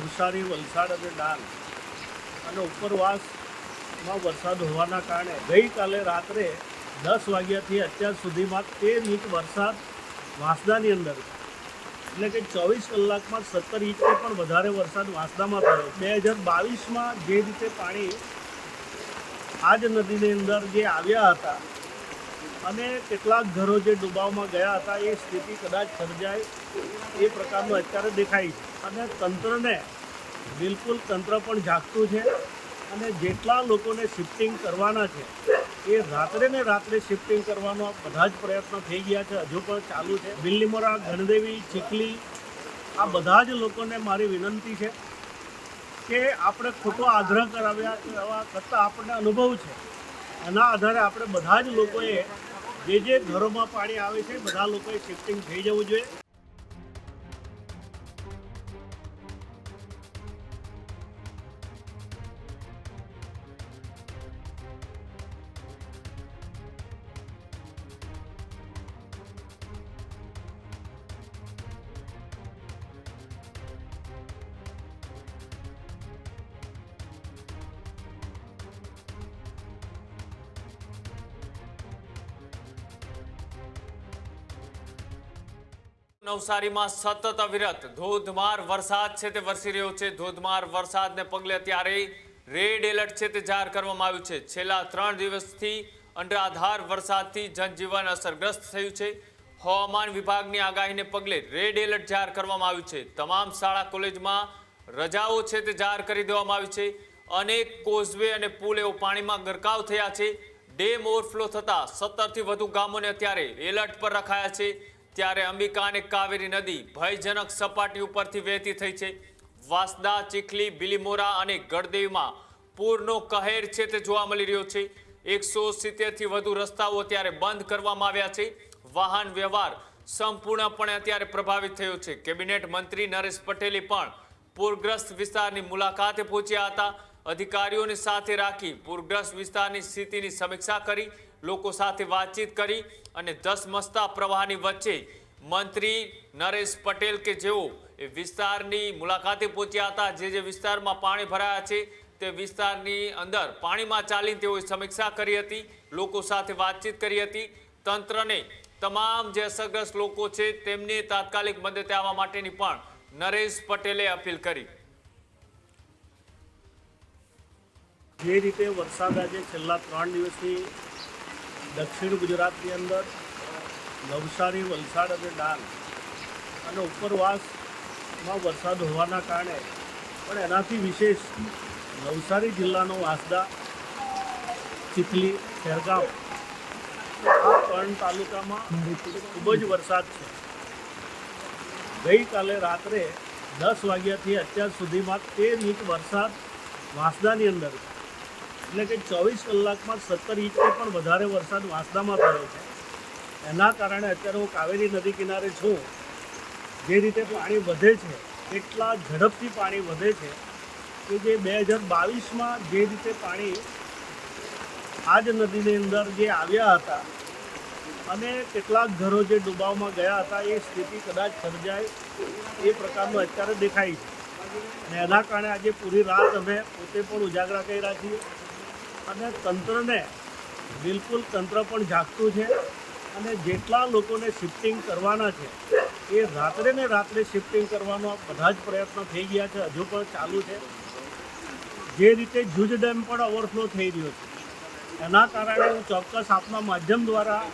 નવસારી, વલસાડ અને ડાંગ અને ઉપરવાસમાં વરસાદ હોવાના કારણે ગઈકાલે રાત્રે 10 વાગ્યાથી અત્યાર સુધીમાં 13 ઇંચ વરસાદ વાંસદાની અંદર, એટલે કે 24 કલાકમાં 17 ઇંચથી પણ વધારે વરસાદ વાંસદામાં થયો. 2022માં જે રીતે પાણી આ જ નદીની અંદર જે આવ્યા હતા અને કેટલાક ઘરો જે ડૂબાવમાં ગયા હતા, એ સ્થિતિ કદાચ સર્જાય એ પ્રકારનું અત્યારે દેખાય છે. અને તંત્રને તંત્ર પણ જાગતું છે અને જેટલા લોકોને શિફ્ટિંગ કરવાના છે એ રાત્રે ને રાત્રે શિફ્ટિંગ કરવાનો બધા જ પ્રયત્નો થઈ ગયા છે, હજુ પણ ચાલુ છે. બિલ્લીમોરા, ગણદેવી, ચીખલી આ બધા જ લોકોને મારી વિનંતી છે કે આપણે ખોટો આગ્રહ કરાવ્યા કરતાં આપણને અનુભવ છે, એના આધારે આપણે બધા જ લોકોએ જે ઘરોમાં પાણી આવે છે બધા લોકોએ શિફ્ટિંગ થઈ જવું જોઈએ. નવસારીમાં સતત અવિરત ધોધમાર વરસાદ છે તે વરસી રહ્યો છે. ધોધમાર વરસાદને પગલે અત્યારે રેડ એલર્ટ છે તે જાહેર કરવામાં આવ્યું છે. છેલ્લા 3 દિવસથી અનરાધાર વરસાદથી જનજીવન અસરગ્રસ્ત થયું છે. હવામાન વિભાગની આગાહીને પગલે રેડ એલર્ટ જાહેર કરવામાં આવ્યું છે. તમામ શાળા કોલેજમાં રજાઓ છે તે જાહેર કરી દેવામાં આવી છે. અનેક કોઝવે અને પુલ એવો પાણીમાં ગરકાવ થયા છે. ડેમ ઓવરફ્લો થતા 17થી વધુ ગામોને અત્યારે એલર્ટ પર રખાયા છે. ત્યારે અંબિકા અને કાવેરી નદી ભયજનક સપાટી ઉપરથી વહેતી થઈ છે. વાંસદા, ચીખલી, બિલીમોરા અને ગણદેવીમાં પૂરનો કહેર છે તે જોવા મળી રહ્યો છે. 170થી વધુ રસ્તાઓ અત્યારે બંધ કરવામાં આવ્યા છે. વાહન વ્યવહાર સંપૂર્ણપણે અત્યારે પ્રભાવિત થયો છે. કેબિનેટ મંત્રી નરેશ પટેલે પણ પૂરગ્રસ્ત વિસ્તારની મુલાકાતે પહોંચ્યા હતા. અધિકારીઓને સાથે રાખી પૂરગ્રસ્ત વિસ્તારની સ્થિતિની સમીક્ષા કરી, લોકો સાથે વાતચીત કરી અને ધસમસતા પ્રવાહની વચ્ચે મંત્રી નરેશ પટેલ કે જેઓ એ વિસ્તારની મુલાકાતે પહોંચ્યા હતા, જે વિસ્તારમાં પાણી ભરાયા છે તે વિસ્તારની અંદર પાણીમાં ચાલીને તેઓએ સમીક્ષા કરી હતી, લોકો સાથે વાતચીત કરી હતી. તંત્રને તમામ જે અસરગ્રસ્ત લોકો છે તેમને તાત્કાલિક મદદે આવવા માટેની પણ નરેશ પટેલે અપીલ કરી. જે રીતે વરસાદ આજે છેલ્લા 3 દિવસથી દક્ષિણ ગુજરાતની અંદર નવસારી, વલસાડ અને ડાંગ અને ઉપરવાસમાં વરસાદ હોવાના કારણે પણ એનાથી વિશેષ નવસારી જિલ્લાનો વાંસદા, ચીખલી, ખેરગામ આ 3 તાલુકામાં ખૂબ જ વરસાદ છે. ગઈકાલે રાત્રે 10 વાગ્યાથી અત્યાર સુધીમાં 13 ઇંચ વરસાદ વાંસદાની અંદર, એટલે કે 24 કલાકમાં 17 ઇંચથી પણ વધારે વરસાદ વાંસદામાં થયો છે. એના કારણે અત્યારે હું કાવેરી નદી કિનારે છું. જે રીતે પાણી વધે છે એટલા ઝડપથી પાણી વધે છે કે જે 2022માં જે રીતે પાણી આ જ નદીની અંદર જે આવ્યા હતા અને કેટલાક ઘરો જે ડૂબાવમાં ગયા હતા, એ સ્થિતિ કદાચ સર્જાય એ પ્રકારનું અત્યારે દેખાય છે. અને એના કારણે આજે પૂરી રાત અમે પોતે પણ ઉજાગરા કર્યા છીએ અને તંત્રને તંત્ર પણ જાગતું છે અને જેટલા લોકોને શિફ્ટિંગ કરવાના છે એ રાત્રે ને રાત્રે શિફ્ટિંગ કરવાનો બધા જ પ્રયત્નો થઈ ગયા છે, હજુ પણ ચાલુ છે. જે રીતે જૂજ ડેમ પણ ઓવરફ્લો થઈ રહ્યો છે, એના કારણે હું ચોક્કસ આપના માધ્યમ દ્વારા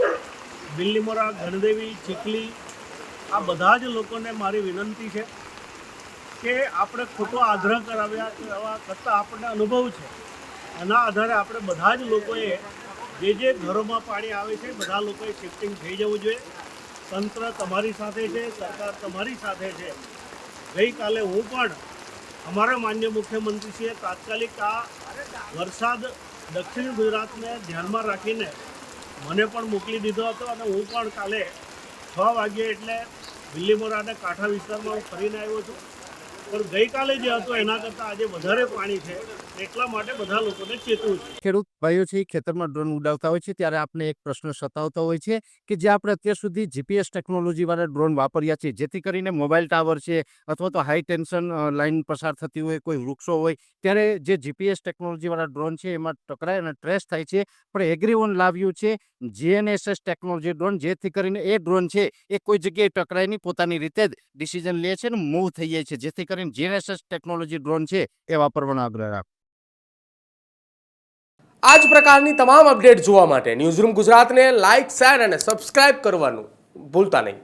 બિલ્લીમોરા, ગણદેવી, ચીખલી આ બધા જ લોકોને મારી વિનંતી છે કે આપણે ખોટો આગ્રહ કરાવ્યા કરતાં આપણને અનુભવ છે, એના આધારે આપણે બધા જ લોકોએ જે ઘરોમાં પાણી આવે છે બધા લોકોએ શિફ્ટિંગ થઈ જવું જોઈએ. તંત્ર તમારી સાથે છે, સરકાર તમારી સાથે છે. ગઈકાલે હું પણ અમારા માનનીય મુખ્યમંત્રીશ્રીએ તાત્કાલિક આ વરસાદ દક્ષિણ ગુજરાતને ધ્યાનમાં રાખીને મને પણ મોકલી દીધો હતો અને હું પણ કાલે 6 વાગ્યે એટલે બિલ્લીમોરા અને કાંઠા વિસ્તારમાં હું ફરીને આવ્યો છું. પણ ગઈકાલે જે હતું એના કરતાં આજે વધારે પાણી છે, એટલા માટે બધા લોકોને ચેતવું છે. ખેડૂત ભાઈઓ છે એ ખેતરમાં ડ્રોન ઉડાવતા હોય છે ત્યારે આપણે એક પ્રશ્ન સતાવતો હોય છે કે જે આપણે અત્યાર સુધી જીપીએસ ટેકનોલોજીવાળા ડ્રોન વાપર્યા છે, જેથી કરીને મોબાઈલ ટાવર છે અથવા તો હાઈ ટેન્શન લાઈન પસાર થતી હોય, કોઈ વૃક્ષો હોય, ત્યારે જે જીપીએસ ટેકનોલોજીવાળા ડ્રોન છે એમાં ટકરાય અને ટ્રેસ થાય છે. પણ એગ્રીવન લાવ્યું છે જીએનએસએસ ટેકનોલોજી ડ્રોન, જેથી કરીને એ ડ્રોન છે એ કોઈ જગ્યાએ ટકરાય નહીં, પોતાની રીતે જ ડિસિઝન લે છે અને મૂવ થઈ જાય છે, જેથી કરીને જીએનએસએસ ટેકનોલોજી ડ્રોન છે એ વાપરવાનો આગ્રહ રાખો. આ જ પ્રકારની તમામ અપડેટ જોવા માટે ન્યૂઝરૂમ ગુજરાતને લાઇક, શેર અને સબસ્ક્રાઇબ કરવાનું ભૂલતા નહીં.